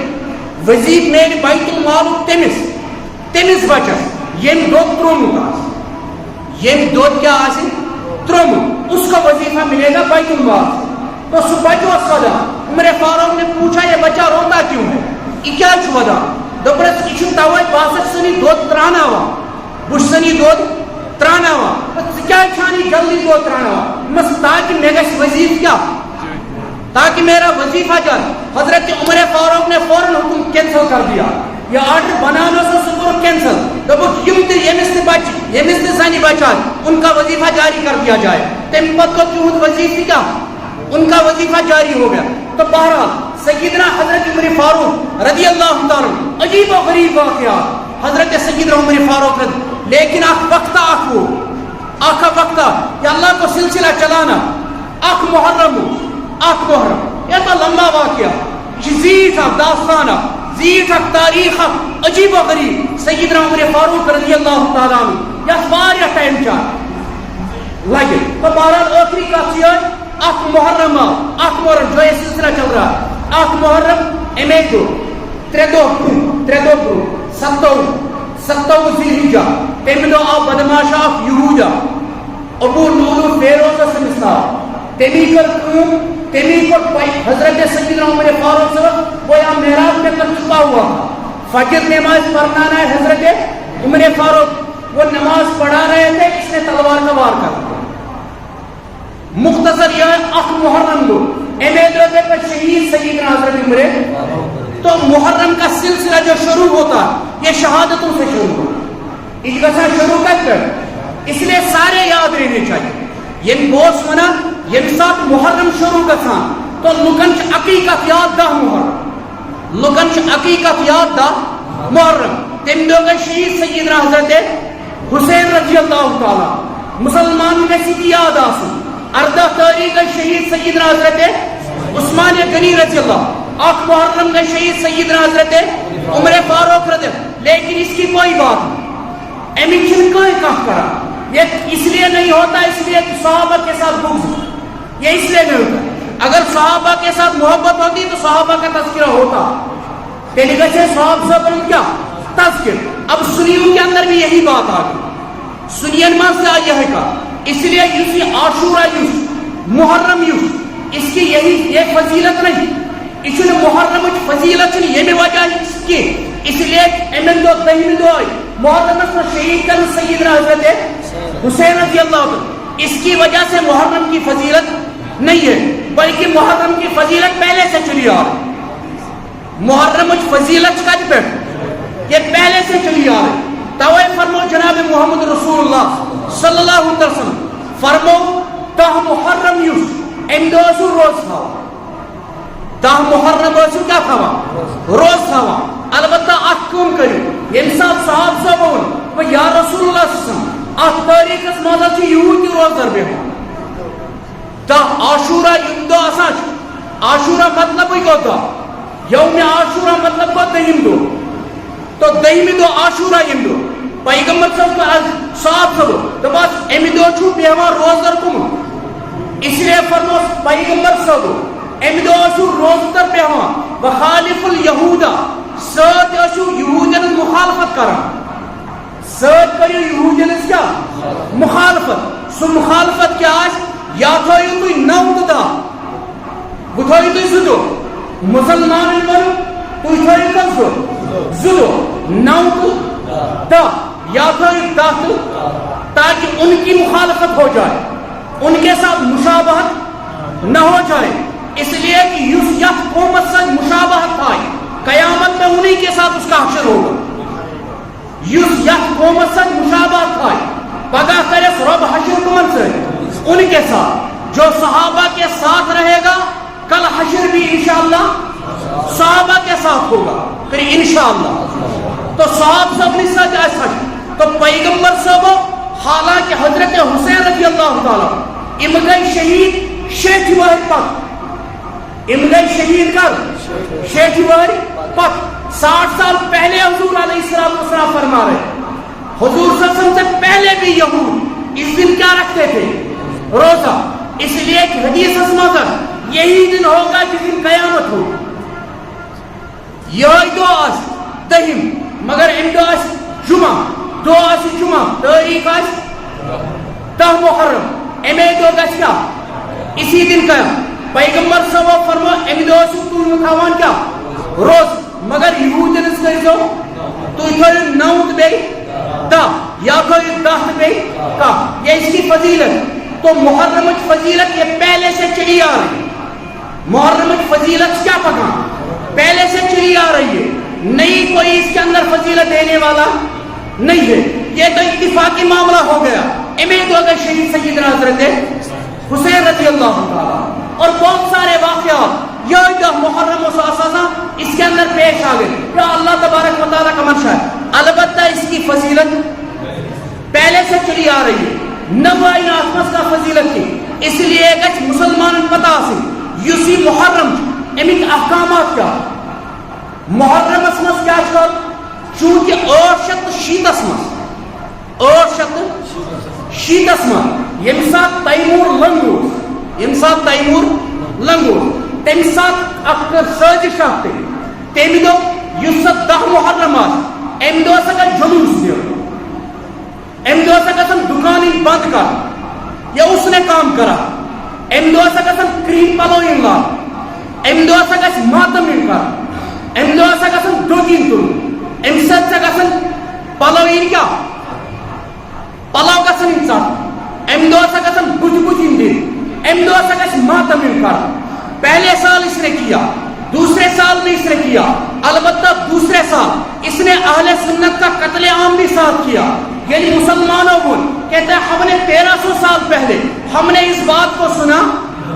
وزیر میل بیت المال تمس بچس یم دود ترومت یم دود کیا آسی ترومت اس کا وظیفہ ملے گا بیت المال. تو سو بچوس ودا. عمر فاروق نے پوچھا یہ بچہ روتا کیوں ہے، یہ کیا ودا. دبرس یہ توائے باسک سنی دود ترانا ہوا بش سنی دود ترانا ہوا کیا چھانی جلدی دود ترانا ہوا مس تاکہ میرا وظیف کیا تاکہ میرا وظیفہ جائے. حضرت عمر فاروق نے فوراً حکم کینسل کر دیا، یہ آرڈر بنانا سے سکور کینسل. دبک یم تے یمس تے زانی بچا ان کا وظیفہ جاری کر دیا جائے. تم پت کو کیوں وظیفہ کیا ان کا وظیفہ جاری ہو گیا. تو بہرحال سیدنا حضرت عمر فاروق رضی اللہ تعالیٰ عجیب و غریب واقعہ حضرت سیدنا عمر فاروق رضی. لیکن وقت وقت یا اللہ کو سلسلہ چلانا محرم یہ تو لمبا واقعہ یہ زیٹ داستان زیٹ تاریخ عجیب و غریب سیدنا عمر فاروق رضی اللہ تعالیٰ عنہ یا واریاہ ٹائم لگے. تو بہرحال آخری کت یہ محرم جو یہ سلسلہ چل رہا محرم امے دو ترے دو ستو ذیلحجہ تمہ دہ آو بدماش اخ یہودا ابو لولو فیروز سمستار تمی کر حضرت سیدنا عمر فاروق صاحب وہ یہاں محراب میں کر چکا ہوا. فجر نماز پڑھنا ہے حضرت عمر فاروق
وہ نماز پڑھا رہے تھے، اس نے تلوار کا وار کر دیا. مختصر یہ ہے 8 محرم کو امیدوار پر شہید سیدنا حضرت عمر. تو محرم کا سلسلہ جو شروع ہوتا یہ شہادتوں سے شروع ہوتا، اس کا شروع کر اس لیے سارے یاد رہنے چاہیے. یہ بوس منا یہ ساتھ محرم شروع گژھان تو لکن عقیقت یاد دہ محرم، لکن عقیقت یاد دہ محرم. تم دو گئے شہید سیدنا حضرت حسین رضی اللہ تعالی. مسلمان میں سی یاد آسی 18 تاریخ شہید سیدنا حضرت عثمان غنی رضی اللہ. 8 محرم کا شہید سیدنا حضرت عمر فاروق رضی اللہ. لیکن اس کی کوئی بات نہیں، امیشن کوئی کہاں کرا. یہ اس لیے نہیں ہوتا اس لیے صحابہ کے ساتھ بغض، یہ اس لیے نہیں ہوتا. اگر صحابہ کے ساتھ محبت ہوتی تو صحابہ کا تذکرہ ہوتا. تیلگہ سے صحابہ سے کیا تذکر. اب سنیوں کے اندر بھی یہی بات آ گئی. سنین ماں سے آئی ہے کا اس لیے یوسی عاشورہ یوس محرم یوس اس کی یہی یہ فضیلت نہیں. اس نے محرم فضیلت نہیں، یہ بھی وجہ اس کی. اس لیے امن دو دہم دو محرم میں شہید کر سیدنا حضرت حسین رضی اللہ عنہ. اس کی وجہ سے محرم کی فضیلت نہیں ہے، بلکہ محرم کی فضیلت پہلے سے چلی آ رہی. محرم فضیلت کا یہ پہلے سے چلی آ رہی. توے فرمو جناب محمد رسول اللہ صلی اللہ علیہ وسلم فرمو تہ محرم یوس امدوسو روز تھاوا. تہ محرم وسو کیا تھاوا روز تھاوا. البتہ ات کم کرو یم سات صاحب صاحب یا رسول اللہ صلی اللہ علیہ وسلم ات تاریخ مزہ چھ یہودی روز در بیہوان. تہ عاشورہ یم دو آسان عاشورہ مطلب ہی کو دو یوم عاشورہ مطلب کو دہم دو. تو دہمی دو عاشورہ یم دو پیغمبر صاحب صاحب صاحب تو بس امی دو چھو بیہوان روز در کم. اس لیے فرمو پیغمبر صاحب امی دو چھو روز در بیہوان وخالف الیہودا ساتھ اسو یہودین مخالفت کرا. ساتھ کریو یہودین کیا مخالفت. سو مخالفت کیا آج یا تھوئی توی نو دا بتھوئی توی زدو مسلمان کرو توی تھوئی کس دو زدو نو دا یا تھوئی دا تاکہ ان کی مخالفت ہو جائے، ان کے ساتھ مشابہت نہ ہو جائے. اس لیے کہ یوسف قومت سے مشابہت آئی قیامت میں انہی کے ساتھ اس کا حشر ہوگا. یوسف قومت سے مشابہت آئی پگہ کرے رب حشر کمن سے ان کے ساتھ جو صحابہ کے ساتھ رہے گا. کل حشر بھی انشاءاللہ صحابہ کے ساتھ ہوگا پھر انشاءاللہ. تو صحابہ سب نے ساتھ ایسا تو پیغمبر صاحب حالانکہ حضرت حسین رضی اللہ تعالی امگئی شہید شیخ واحد پک امگئی شہید کر شیخ واحد پک 60 سال پہلے حضور علیہ السلام فرما رہے. حضور صلی اللہ علیہ وسلم سے پہلے بھی یہود اس دن کیا رکھتے تھے روزہ. اس لیے ایک حدیث اسماظر یہی دن ہوگا جس دن قیامت ہوگی. یہ دو آس دہم مگر ام دو آس جمعہ دو آس جمعہ تاریخ آس 10 محرم امی دو گس کیا اسی دن کا پیغمبر صاحب فرما امی دو آس تو مکھاوان کیا روز مگر یہود جنس کر دو تو اتھوئی نوت بے دا یا کوئی دہت بے کا. یہ اس کی فضیلت. تو محرم فضیلت یہ پہلے سے چلی آ رہی. محرم فضیلت کیا پکا پہلے سے چلی آ رہی ہے. نہیں کوئی اس کے اندر فضیلت دینے والا نہیں ہے. یہ تو اتفاقی معاملہ ہو گیا. امید ہوگا شہید سیدنا حضرت حسین رضی اللہ تعالیٰ اور بہت سارے واقعات یہ محرم و اساسا اس کے اندر پیش آ گئے. یا اللہ تبارک و تعالیٰ کا منشا ہے. البتہ اس کی فضیلت پہلے سے چلی آ رہی ہے. نوائی آسمس کا فضیلت کی. اس لیے ایک مسلمان پتا سے یوسی محرم امیک احکامات کیا محرم اسمس کیا شد چونکہ اوشت شید اسمس اوشت شید اسمس یمسات تیمور لنگوز یمسات تیمور لنگوز تمسات اکر سازش آتے تیمی دو یوسف 10 محرم آس ام دو سکا جلوس دیو ام دو سکا سن دکانی بند کر یا اس نے کام کرا. ام دو سکا سن کریم پلو انلا ام دو سکا سن ماتم انکار ام دو سکا سن دوگین تو ام ست سکا سن پلو ان کیا
پلاو گژھن یِم ژٹٕنۍ، اَمہِ دۄہ ہسا گژھن بُتھِ بُتھِ یِم دِنۍ، اَمہِ دۄہ ہسا گژھِ ماتم یِم کرُن. پہلے سال اس نے کیا، دوسرے سال میں اس نے کیا، البتہ دوسرے سال اس نے اہل سنت کا قتل عام بھی ساتھ کیا. یعنی مسلمانوں کو کہتے ہیں ہم نے 1300 سال پہلے ہم نے اس بات کو سنا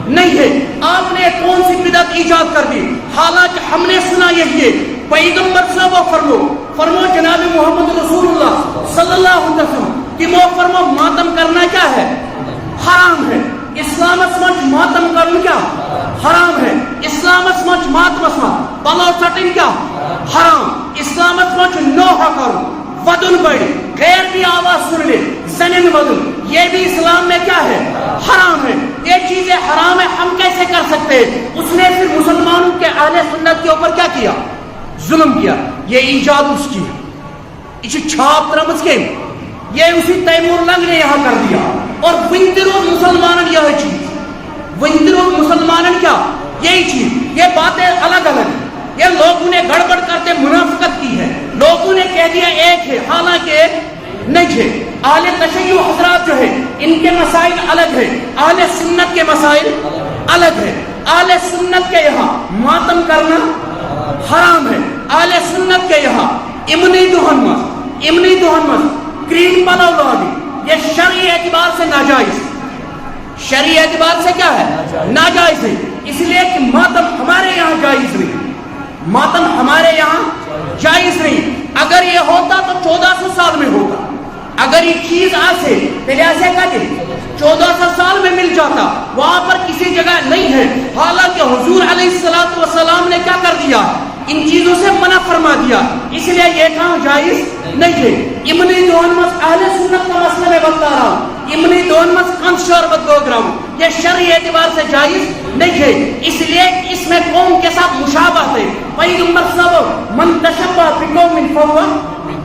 نہیں ہے، آپ نے کون سی بدعت ایجاد کر دی، حالانکہ ہم نے سنا یہی ہے. پیغمبر صاحب فرمو جناب محمد رسول اللہ صلی اللہ علیہ وسلم کہ وہ فرمو ماتم کرنا کیا ہے، حرام ہے. اسلامس مجھ ماتم کرن کیا حرام ہے. اسلامس مجھ ماتمس مجھ پلو ژٹن کیا حرام. اسلامس مجھ نوحہ کرن، ودن بڑھ، غیر بھی آواز سن لے، زنن ودن، یہ بھی اسلام میں کیا ہے، حرام ہے. یہ چیزیں حرام ہے، ہم کیسے کر سکتے ہیں؟ اس نے پھر مسلمانوں کے اہل سنت کے اوپر کیا کیا، ظلم کیا. یہ ایجاد اس کی ہے، یہ چھاپ ترمز کے، یہ اسی تیمور لنگ نے یہاں کر دیا. اور ونترو مسلمان یہ چیز، ونترو مسلمان کیا یہی چیز، یہ باتیں الگ الگ ہیں. یہ لوگوں نے گڑبڑ کرتے منافقت کی ہے، لوگوں نے کہہ دیا ایک ہے، حالانکہ ایک نہیں ہے. اہل تشیع حضرات جو ہے ان کے مسائل الگ ہے، اہل سنت کے مسائل الگ ہے. اہل سنت کے یہاں ماتم کرنا حرام ہے. اہل سنت کے یہاں امنی دہن کریم پلو لاگی یہ شرعی اعتبار سے ناجائز، شرعی اعتبار سے کیا ہے، ناجائز ہے. اس لیے کہ ماتم ہمارے یہاں جائز نہیں، ماتم ہمارے یہاں جائز نہیں. اگر یہ ہوتا تو 1400 سال میں ہوتا. اگر یہ چیز آسے پہلے ایسے کہتے 1400 سال میں مل جاتا، وہاں پر کسی جگہ نہیں ہے. حالانکہ حضور علیہ السلام نے کیا کر دیا، ان چیزوں سے منع فرما دیا. اس لیے یہ کام جائز نہیں ہے. امنی دون مس اہل سنت کا مسئلہ میں بتا رہا ہوں، امنی دون مس کن شربت گو گراؤں، یہ شرعی اعتبار سے جائز نہیں ہے. اس لیے اس میں قوم کے ساتھ مشابہت ہے. پیغمبر صاحب من تشبہ بقوم فہو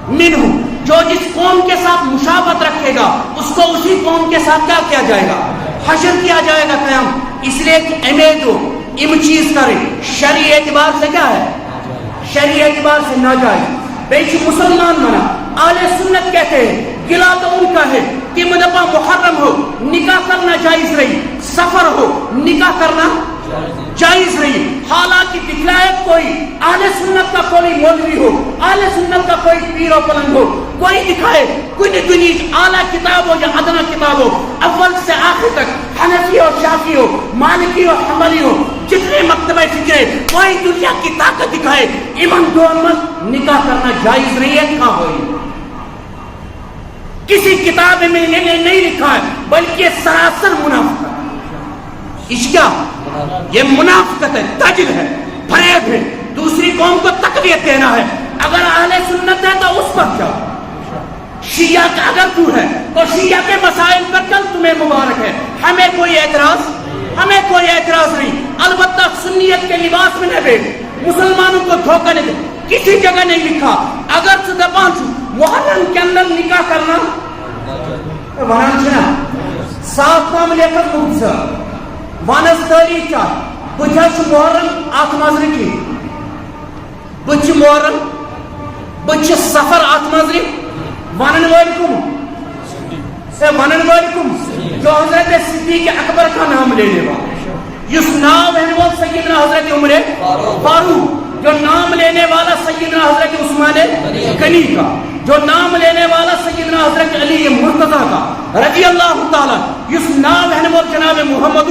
منہم، جو جس قوم کے ساتھ مشابہت رکھے گا اس کو اسی قوم کے ساتھ کیا کیا جائے گا، حشر کیا جائے گا قیام. اس لیے کہ ایم دو ام چیز کرے شرعی اعتبار سے کیا ہے، شرعی اعتبار سے ناجائز. بیچ مسلمان منا اہل سنت کہتے ہیں گلا تو ان کا ہے کہ مدپا محرم ہو نکاح کرنا جائز رہی، سفر ہو نکاح کرنا جائز رہی. حالانکہ دکھلائے کوئی اہل سنت کا کوئی مولوی ہو، اہل سنت کا کوئی پیر و پلنگ ہو، کوئی دکھائے کوئی دنیا اعلیٰ کتاب ہو یا ادنا کتاب ہو، اول سے آخر تک حنفی ہو، شافعی ہو، مالکی ہو، حنبلی ہو، جتنے مکتبہ فکر ہے، کوئی دنیا کی طاقت دکھائے ایمان دو امت نکاح کرنا جائز نہیں ہے. کہاں ہوئی؟ کسی کتاب میں نہیں لکھا ہے، بلکہ یہ سراسر منافقت ہے. کیا یہ منافقت ہے، تجل ہے، فریب ہے، دوسری قوم کو تقویت دینا ہے. اگر اہل سنت ہے تو اس پر کیا، شیعہ کا اگر تو ہے تو شیعہ کے مسائل پر چل، تمہیں مبارک ہے، ہمیں کوئی اعتراض نہیں. البتہ سنیت کے لباس میں نہ بیٹھ، مسلمانوں کو دھوکہ نہیں دے. کسی جگہ نہیں لکھا اگر صدہ پانچ محرم کے اندر نکاح کرنا صاف کام لے کر مبصر وانس داری چاہ بچہ محرم آتماز رکھی، بچہ محرم بچہ سفر آتماز رکھ وانن والکم جو حضرت صدیق اکبر کا نام لینے والا، اس نام ہے وہ سیدنا حضرت عمر فاروق، جو نام لینے والا سیدنا حضرت عثمان غنی کا، جو نام لینے والا سیدنا حضرت علی مرتضی کا رضی اللہ تعالیٰ، اس نام ہے وہ جناب محمد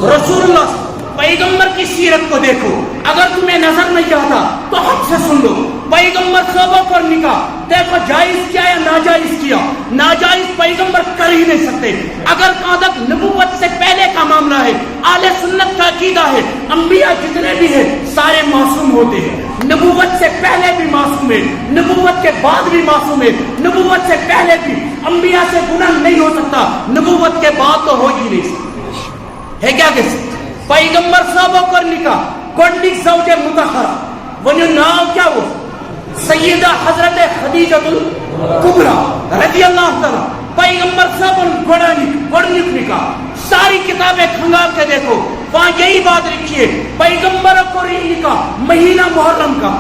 رسول اللہ. پیغمبر کی سیرت کو دیکھو، اگر تمہیں نظر نہیں آتا تو ہم سے سن لو. پیغمبر صحابہ پر نکاح دیکھو جائز کیا یا ناجائز کیا. ناجائز پیغمبر کر ہی نہیں سکتے. اگر کہاں تک نبوت سے پہلے کا معاملہ ہے، اہل سنت کا عقیدہ ہے انبیاء جتنے بھی ہیں سارے معصوم ہوتے ہیں. نبوت سے پہلے بھی معصوم ہے، نبوت کے بعد بھی معصوم ہے. نبوت سے پہلے بھی انبیاء سے گناہ نہیں ہو سکتا، نبوت کے بعد تو ہو ہی نہیں سکتا. ہے کیا کہتے پیغمبر صحابہ پر نکاح گوڈنک زوج مطہرہ ونیو نام کیا وہ سیدہ حضرت خدیجہ الکبریٰ رضی اللہ تعالیٰ. پیغمبر صاحب گوڈنک نکاح ساری کتابیں کھنگال کے دیکھو وہاں یہی بات لکھی ہے. پیغمبر کو نکاح مہینہ محرم کا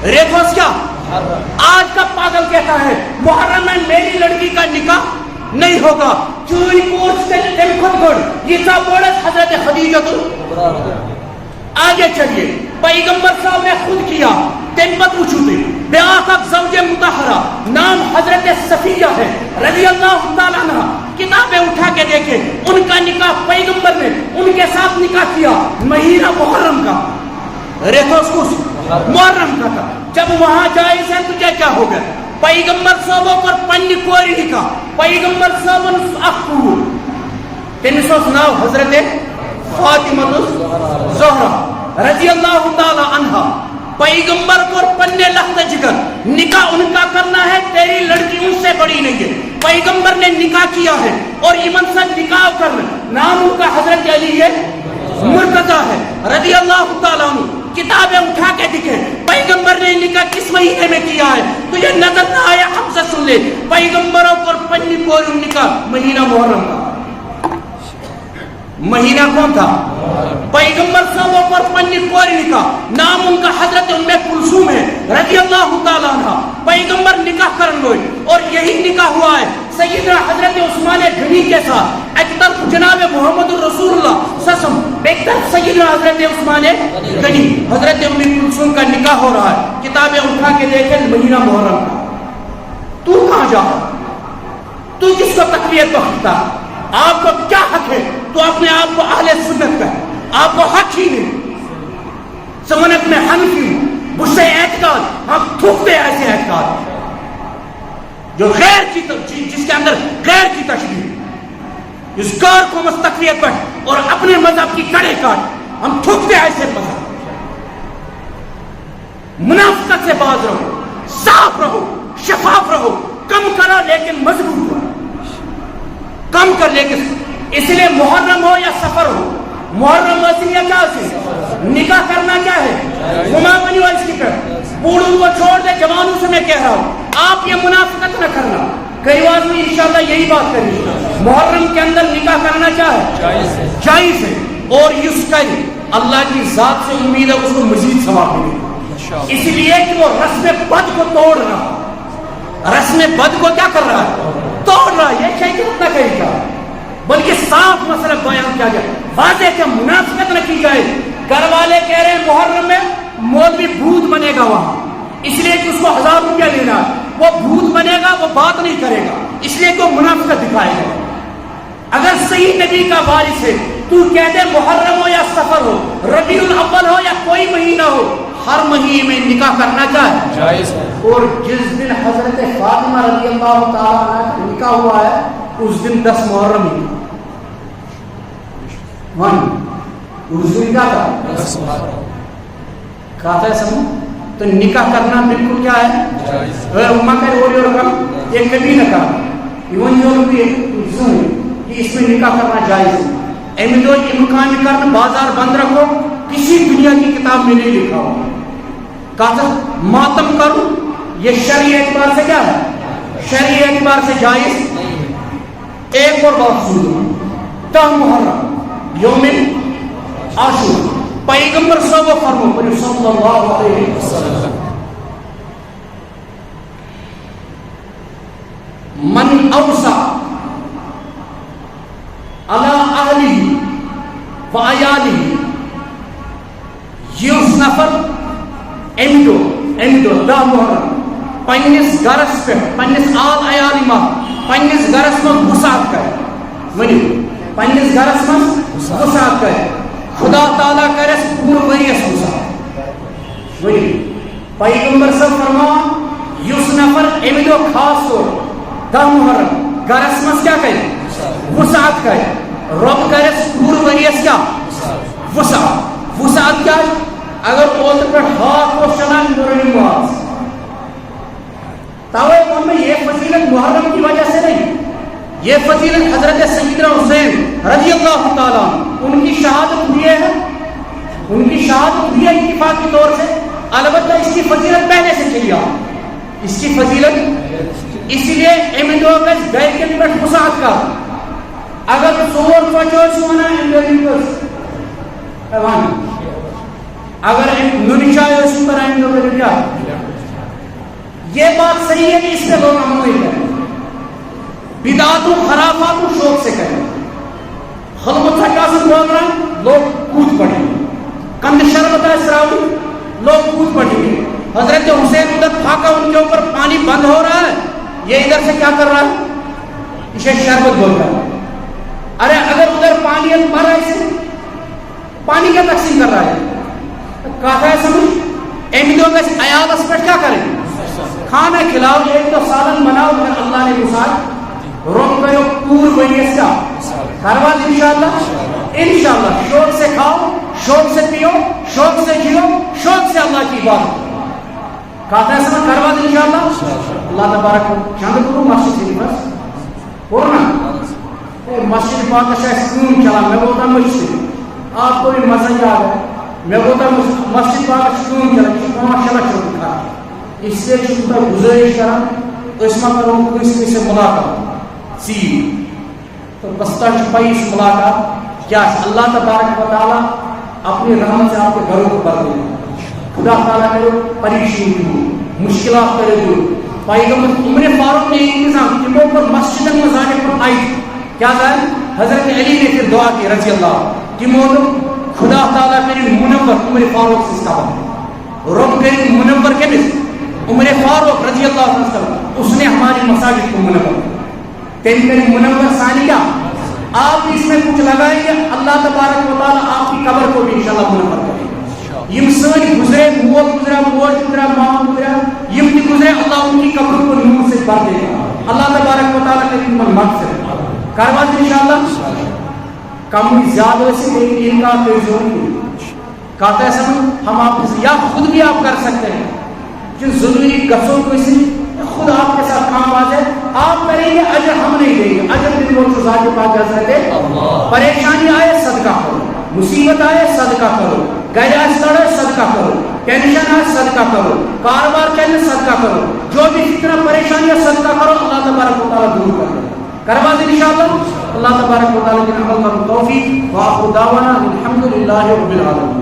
ریفرنس کیا آج کا پاگل کہتا ہے محرم میں میری لڑکی کا نکاح نہیں ہوگا. چوری کورس کے خود گڑ یہ سب بڑے حضرت خدیجہ تو آگے چلیے پیغمبر صاحب نے خود کیا تنبت وچھوتے بیاہ کا زوج مطہرہ نام حضرت صفیہ ہے رضی اللہ تعالیٰ عنہ. کتابیں اٹھا کے دیکھیں ان کا نکاح پیغمبر نے ان کے ساتھ نکاح کیا مہینہ محرم کا ریتوسکوس محرم کا تھا. جب وہاں جائز ہے تجھے کیا ہو گیا؟ پیغمبر صاحب پر پنی کوری نکاح پیغمبر صاحب اخور تنسوس ناو حضرت فاطمہ زہرا رضی اللہ تعالی عنہ. پیغمبر کو پنے لخت جگر نکاح ان کا کرنا ہے تیری لڑکی ان سے بڑی نہیں ہے. پیغمبر نے نکاح کیا ہے اور ایمن سے نکاح کرنا نام ان کا حضرت علی ہے مرتضی ہے رضی اللہ تعالیٰ عنہ. کتابیں اٹھا کے دکھے پیغمبر نے نکاح کس مہینے میں کیا ہے تجھے نظر نہ آیا ہم سے سن لے. پیغمبروں کو پنی کوری نکاح مہینہ محرم کا مہینہ کون تھا؟ پیغمبر صاحب پر پنی کوری نکاح نام ان کا حضرت ام کلثوم ہے رضی اللہ تعالیٰ عنہ. پیغمبر نکاح کرن گئے اور یہی نکاح ہوا ہے سیدنا حضرت عثمان غنی کے ساتھ. ایک طرف جناب محمد رسول اللہ سسم ایک طرف سیدنا حضرت عثمان غنی حضرت ام کلثوم کا نکاح ہو رہا ہے. کتابیں اٹھا کے دیکھیں مہینہ محرم کا. تو کہاں جا تو کس کو تقویت بخشتا؟ آپ کو کیا حق ہے تو اپنے آپ کو اہل سنت کا آپ کو حق ہی نہیں. سمنت میں حنفی بشے اعتقاد ہم تھوکتے ایسے اعتقاد جو غیر کی جس کے اندر غیر کی تشریح اس کار کو مستقویت پر اور اپنے مذہب کی کڑے کاٹ ہم تھوکتے ایسے مذہب. منافقت سے باز رہو صاف رہو شفاف رہو کم کرو لیکن مضبوط رہو کم کر لے کے. اس لیے محرم ہو یا سفر ہو محرم وسیع کیا سے نکاح کرنا کیا ہے گما بنی ہو اس کی طرف بوڑھوں کو چھوڑ دے جوانوں سے میں کہہ رہا ہوں آپ یہ منافقت نہ کرنا. کئی بار میں انشاءاللہ یہی بات کرنی محرم کے اندر نکاح کرنا کیا ہے جائز ہے اور اس کا اللہ کی ذات سے امید ہے اس کو مزید ثواب ملے اس لیے کہ وہ رسم بد کو توڑ رہا رسم بد کو کیا کر رہا ہے توڑ رہا. یہ شیطان نہ کہے گا بلکہ صاف مسئلہ بیان کیا جائے واضح کہ منافقت نہ کی جائے. گھر والے کہہ رہے ہیں محرم میں مولوی بھوت بنے گا وہاں اس لیے کہ اس کو 1000 روپیہ لینا ہے وہ بھوت بنے گا وہ بات نہیں کرے گا اس لیے کہ وہ منافقت دکھائے گا. اگر صحیح نبی کا وارث ہے تو کہہ دے محرم ہو یا سفر ہو ربیع الاول ہو یا کوئی مہینہ ہو ہر مہینے میں نکاح کرنا چاہے جائز ہے. اور جس دن حضرت فاطمہ رضی اللہ تعالیٰ عنہ کا نکاح ہوا ہے اس دن 10 محرم ہی اس دن کیا تھا 10 محرم کہا ہے سمجھ. تو نکاح کرنا بالکل کیا ہے امہ کا روڑی اور رقم یہ کبھی نہ کہا ایون جو بھی کہ اس میں نکاح کرنا جائز ہے. امیدو امکان کرنا بازار بند رکھو کسی دنیا کی کتاب میں نہیں لکھا ہو. کہا ماتم کرو یہ شرعی اعتبار سے کیا ہے شرعی اعتبار سے جائز. ایک اور بات سنو 10 محرم یوم عاشورا پیغمبر صلی اللہ علیہ وسلم من اوسع علی اہلہ و عیالہ یہ نفر امیدو 10 محرم پنس گرس پہ پنس آل عیال ما پنس گرس من وسعت کرے ونی پنس گرس من وسعت کرے خدا تعالیٰ کرس پور وریس وسعت ونی پیغمبر صلی فرمان یس نفر امیدو خاص طور 10 محرم گرس من کیا کرے وسعت کرے رب کرس پور وریس کیا وسعت کیا ہے. اگر اوتر پر ہاتھ کو چلان مرنی مواز تاوے قوم میں یہ فضیلت محرم کی وجہ سے نہیں یہ فضیلت حضرت سیدنا حسین رضی اللہ تعالیٰ ان کی شہادت ہوئی ہے ان کی شہادت ہوئی ہے اتفاقی طور سے. البتہ اس کی فضیلت پہلے سے چلی آ اس کی فضیلت اس لیے امیدو گز گئے کے لیے مساعد کا اگر سور فچو سونا امیدو اگر ننشا ہے اس پر امیدو گز
یہ بات صحیح ہے کہ اس سے لوگ عمل نہیں کریں، بدعات و خرافات و شوق سے کریں، خلوت حقاصت پروگرام لوگ کود پڑیں، کند شربت اسراوی لوگ کود پڑیں گے، حضرت حسین ادھر پھاکا ان کے اوپر پانی بند ہو رہا ہے، یہ ادھر سے کیا کر رہا ہے؟ اسے شربت بول رہا ہے۔ ارے اگر ادھر پانی مر رہا ہے، پانی کیا تقسیم کر رہا ہے؟ کہا ہے سمجھ امیدوں میں عیال اس پر کیا کریں؟ کھانا کھلاؤ، ایک تو سالن بناؤ، اگر اللہ نے مثال روک گئے پور ویس کا کروا دیں انشاءاللہ شوق سے کھاؤ، شوق سے پیو، شوق سے جیو، شوق سے اللہ کی بات کہا ہے سمجھ کروا دیں انشاءاللہ اللہ تبارک کو چند کرو مسجد سے بس ہونا مسجد پاک کا سکون چلا میں بولتا مسجد آپ کو بھی مزہ ہی آ گیا، میں بولتا مسجد پاک کا سکون چلا ماشاء اللہ چل رہا اس لیے چھوٹا گزارش کرا تو اس میں کروں کسی سے ملاقات سی تو بستہ چھپائی اس ملاقات کیا اللہ تبارک و تعالیٰ اپنی رحمت سے آپ کے گھروں کو بھر دے، خدا تعالیٰ کرو پریشانی دور، مشکلات کرے دور۔ پیغمبر عمر فاروق نے انتظام کہ وہ پر مسجد میں جانے پر آئی کیا ظاہر حضرت علی نے پھر دعا کی رضی اللہ کہ مولو خدا تعالیٰ میری منور عمر فاروق سے استعمال رب میری منور کے بھی عمر فاروق رضی اللہ عنہ اس نے ہماری مساجد کو منور تیری میری منور ثانیہ آپ اس میں کچھ لگائیں گے اللہ تبارک و تعالیٰ آپ کی قبر کو بھی انشاءاللہ منور کرے گا۔ یم ساری گزرے مول گزرا موج گزرا ماں گزرا یم بھی گزرے اللہ ان کی قبر کو نور سے بھر دے گا اللہ تبارک و تعالیٰ کریم من مغفرت کروا دیں انشاءاللہ کم زیادہ سے ایک ان کا کوئی ضرور نہیں کہتا ہے سمجھ ہم آپ یا خود بھی آپ کر سکتے ہیں جو ضروری قصوں کو اسی خود آپ کے ساتھ کام آ جائے آپ کریں گے اجر ہم نہیں دیں گے اجر دن وہ تو ذات پاک حضرت پریشانی آئے صدقہ کرو مصیبت آئے صدقہ کرو گیا لڑے صدقہ کرو ٹینشن آئے صدقہ کرو کاروبار چلے صدقہ کرو جو بھی فتنہ پریشانی ہے صدقہ کرو اللہ تبارک و تعالیٰ دور کر دے کروا دیں انشاءاللہ اللہ تبارک و تعالیٰ کے عمل کا توفیق وآخر دعوانا الحمدللہ رب العالمین۔